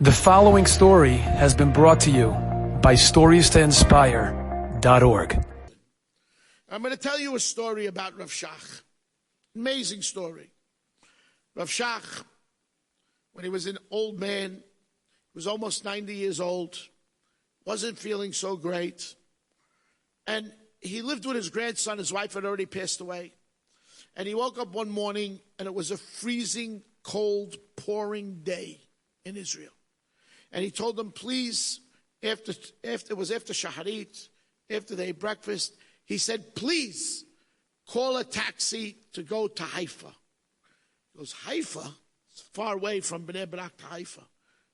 The following story has been brought to you by StoriesToInspire.org. I'm going to tell you a story about Rav Shach. Amazing story. Rav Shach, when he was an old man, he was almost 90 years old, wasn't feeling so great, and he lived with his grandson. His wife had already passed away, and he woke up one morning, and it was a freezing, cold, pouring day in Israel. And he told them, please, after Shaharit, after they ate breakfast, he said, please call a taxi to go to Haifa. He goes, Haifa? It's far away from Bnei Brak to Haifa.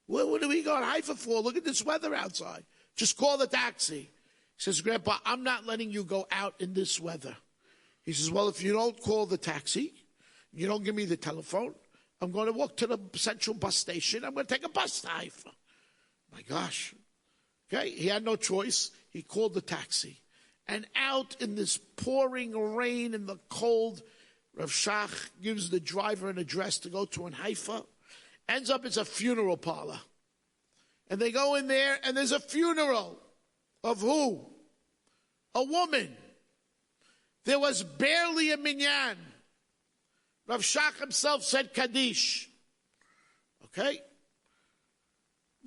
What do we go to Haifa for? Look at this weather outside. Just call the taxi. He says, Grandpa, I'm not letting you go out in this weather. He says, well, if you don't call the taxi, you don't give me the telephone, I'm going to walk to the central bus station. I'm going to take a bus to Haifa. My gosh. Okay, he had no choice. He called the taxi. And out in this pouring rain in the cold, Rav Shach gives the driver an address to go to in Haifa. Ends up it's a funeral parlor. And they go in there and there's a funeral. Of who? A woman. There was barely a minyan. Rav Shach himself said Kaddish. Okay?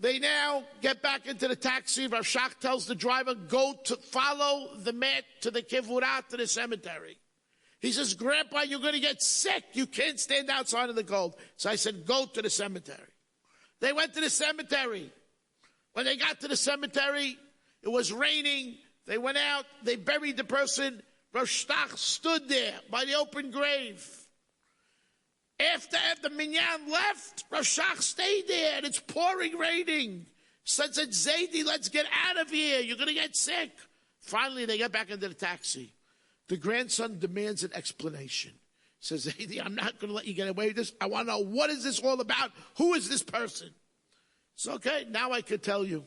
They now get back into the taxi. Rav Shach tells the driver, go to follow the mat to the kivurat, to the cemetery. He says, Grandpa, you're going to get sick. You can't stand outside in the cold. So I said, go to the cemetery. They went to the cemetery. When they got to the cemetery, it was raining. They went out. They buried the person. Rav Shach stood there by the open grave. After the minyan left, Rav Shach stayed there, and it's pouring, raining. Said, Zaidi, let's get out of here. You're going to get sick. Finally, they get back into the taxi. The grandson demands an explanation. Says, Zaidi, I'm not going to let you get away with this. I want to know, what is this all about? Who is this person? It's okay, now I can tell you.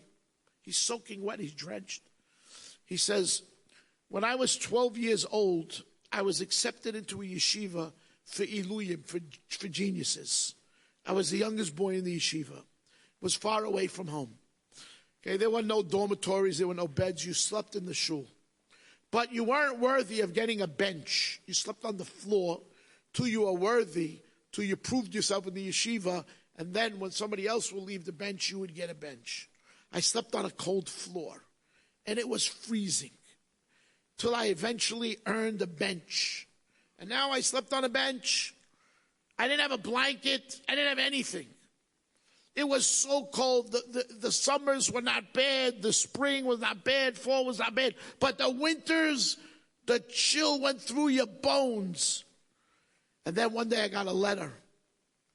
He's soaking wet, he's drenched. He says, when I was 12 years old, I was accepted into a yeshiva for Iluyim, for geniuses. I was the youngest boy in the yeshiva. It was far away from home. Okay, there were no dormitories, there were no beds. You slept in the shul. But you weren't worthy of getting a bench. You slept on the floor till you were worthy, till you proved yourself in the yeshiva, and then when somebody else will leave the bench, you would get a bench. I slept on a cold floor, and it was freezing, till I eventually earned a bench. And now I slept on a bench. I didn't have a blanket. I didn't have anything. It was so cold. The summers were not bad. The spring was not bad. Fall was not bad. But the winters, the chill went through your bones. And then one day I got a letter.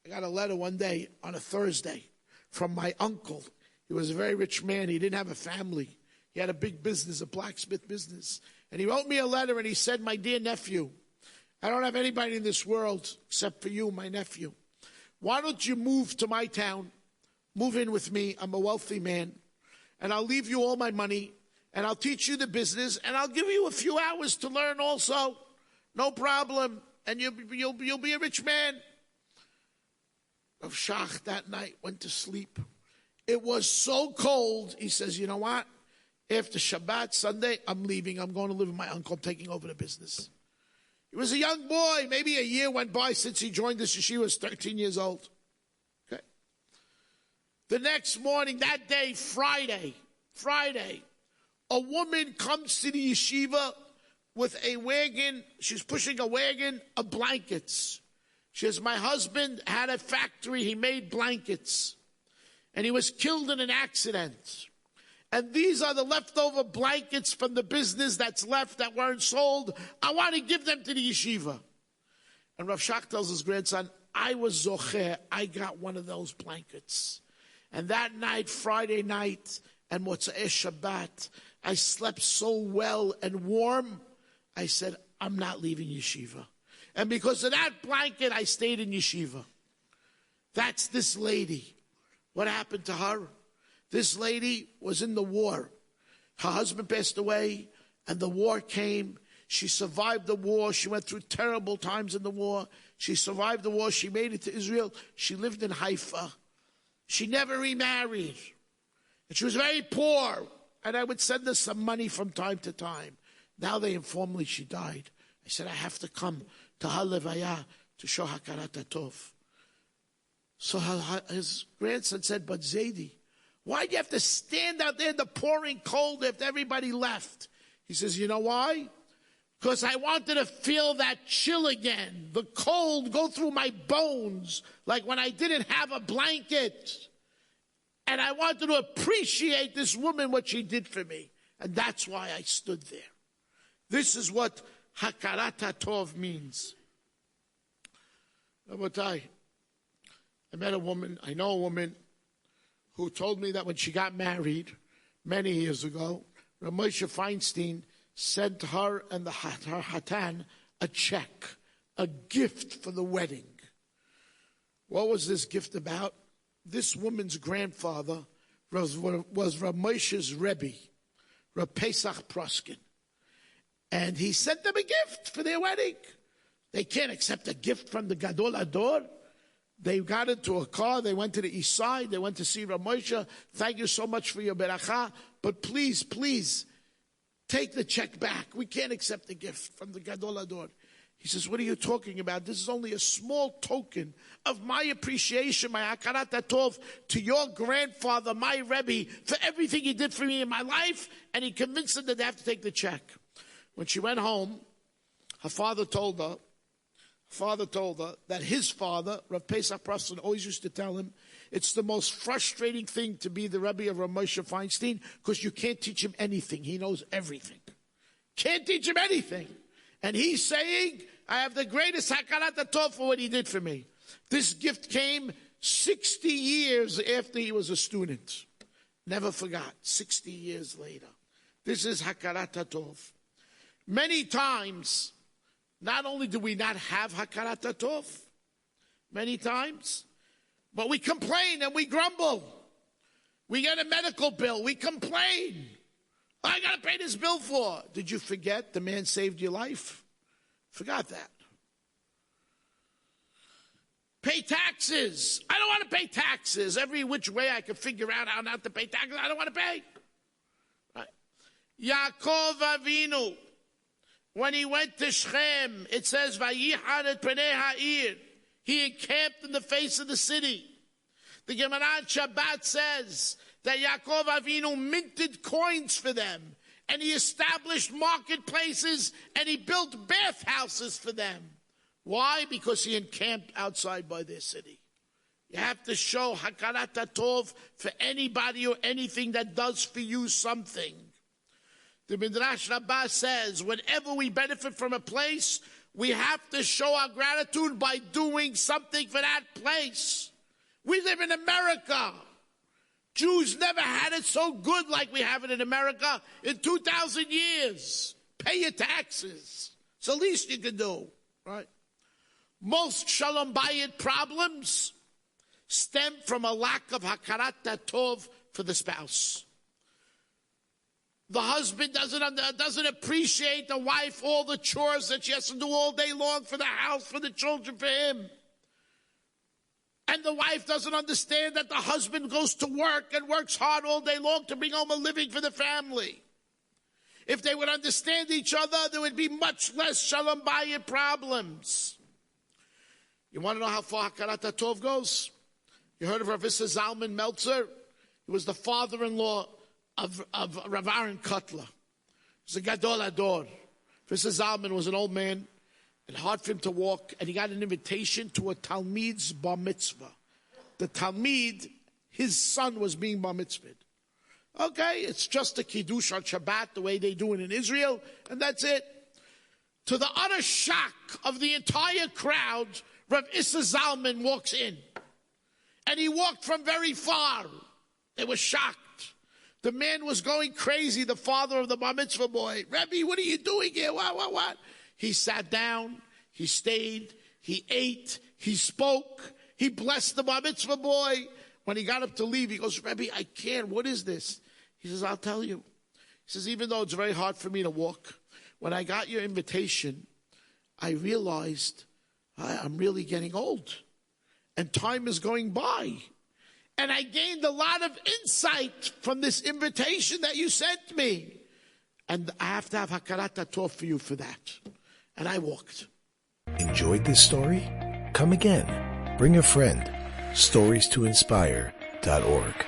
I got a letter one day on a Thursday from my uncle. He was a very rich man. He didn't have a family. He had a big business, a blacksmith business. And he wrote me a letter and he said, my dear nephew, I don't have anybody in this world except for you, my nephew. Why don't you move to my town? Move in with me. I'm a wealthy man. And I'll leave you all my money. And I'll teach you the business. And I'll give you a few hours to learn also. No problem. And you'll be a rich man. Rav Shach that night went to sleep. It was so cold. He says, you know what? After Shabbat, Sunday, I'm leaving. I'm going to live with my uncle. I'm taking over the business. He was a young boy. Maybe a year went by since he joined this yeshiva. He was 13 years old. Okay. The next morning, that day, Friday, a woman comes to the yeshiva with a wagon. She's pushing a wagon of blankets. She says, my husband had a factory. He made blankets. And he was killed in an accident. And these are the leftover blankets from the business that's left that weren't sold. I want to give them to the yeshiva. And Rav Shach tells his grandson, I was zocher. I got one of those blankets. And that night, Friday night, and Motzei Shabbat, I slept so well and warm. I said, I'm not leaving yeshiva. And because of that blanket, I stayed in yeshiva. That's this lady. What happened to her? This lady was in the war. Her husband passed away, and the war came. She survived the war. She went through terrible times in the war. She survived the war. She made it to Israel. She lived in Haifa. She never remarried. And she was very poor. And I would send her some money from time to time. Now they informed me she died. I said, I have to come to her levaya to show Hakarat Hatov. So his grandson said, but Zaidi, why do you have to stand out there in the pouring cold after everybody left? He says, you know why? Because I wanted to feel that chill again, the cold go through my bones, like when I didn't have a blanket. And I wanted to appreciate this woman, what she did for me. And that's why I stood there. This is what Hakarat Hatov means. Rabotai, I met a woman, I know a woman, who told me that when she got married many years ago, Moshe Feinstein sent her and her hatan a check, a gift for the wedding. What was this gift about? This woman's grandfather was Rav Moshe's Rebbe, Rav Pesach Proskin. And he sent them a gift for their wedding. They can't accept a gift from the Gadol Ador. They got into a car. They went to the east side. They went to see Rav Moshe. Thank you so much for your beracha. But please, please, take the check back. We can't accept the gift from the Gadol Ador. He says, what are you talking about? This is only a small token of my appreciation, my Hakarat Hatov, to your grandfather, my Rebbe, for everything he did for me in my life. And he convinced them that they have to take the check. When she went home, her father told her that his father, Rav Pesach Proskin, always used to tell him, it's the most frustrating thing to be the Rebbe of Rav Moshe Feinstein, because you can't teach him anything. He knows everything. Can't teach him anything. And he's saying, I have the greatest Hakarat Hatov for what he did for me. This gift came 60 years after he was a student. Never forgot, 60 years later. This is Hakarat Hatov. Many times, not only do we not have Hakarat Hatov, many times, but we complain and we grumble. We get a medical bill, we complain. I got to pay this bill for. Did you forget the man saved your life? Forgot that. Pay taxes. I don't want to pay taxes. Every which way I can figure out how not to pay taxes, I don't want to pay. Right. Yaakov Avinu, when he went to Shechem, it says, Vayichad et Pnei Ha'ir. He encamped in the face of the city. The Gemara on Shabbat says that Yaakov Avinu minted coins for them, and he established marketplaces, and he built bathhouses for them. Why? Because he encamped outside by their city. You have to show Hakarat Hatov for anybody or anything that does for you something. The Midrash Rabbah says, whenever we benefit from a place, we have to show our gratitude by doing something for that place. We live in America. Jews never had it so good like we have it in America in 2,000 years. Pay your taxes. It's the least you can do, right? Most Shalom Bayit problems stem from a lack of Hakarat Hatov for the spouse. The husband doesn't appreciate the wife, all the chores that she has to do all day long for the house, for the children, for him. And the wife doesn't understand that the husband goes to work and works hard all day long to bring home a living for the family. If they would understand each other, there would be much less Shalom Bayit problems. You want to know how far Hakarat Hatov goes? You heard of Rav Issa Zalman Meltzer? He was the father-in-law of Rav Aaron Kotler. He was a Gadol Ador. Rav Issa Zalman was an old man. It's hard for him to walk, and he got an invitation to a Talmid's bar mitzvah. The Talmid, his son, was being bar mitzvahed. Okay, it's just a kiddush on Shabbat, the way they do it in Israel, and that's it. To the utter shock of the entire crowd, Rav Issa Zalman walks in. And he walked from very far. They were shocked. The man was going crazy, the father of the bar mitzvah boy. Rebbe, what are you doing here? What? He sat down, he stayed, he ate, he spoke, he blessed the bar mitzvah boy. When he got up to leave, he goes, Rebbe, I can't. What is this? He says, I'll tell you. He says, even though it's very hard for me to walk, when I got your invitation, I realized I'm really getting old. And time is going by. And I gained a lot of insight from this invitation that you sent me. And I have to have Hakarat Hatov for you for that. And I walked. Enjoyed this story? Come again. Bring a friend. StoriesToInspire.org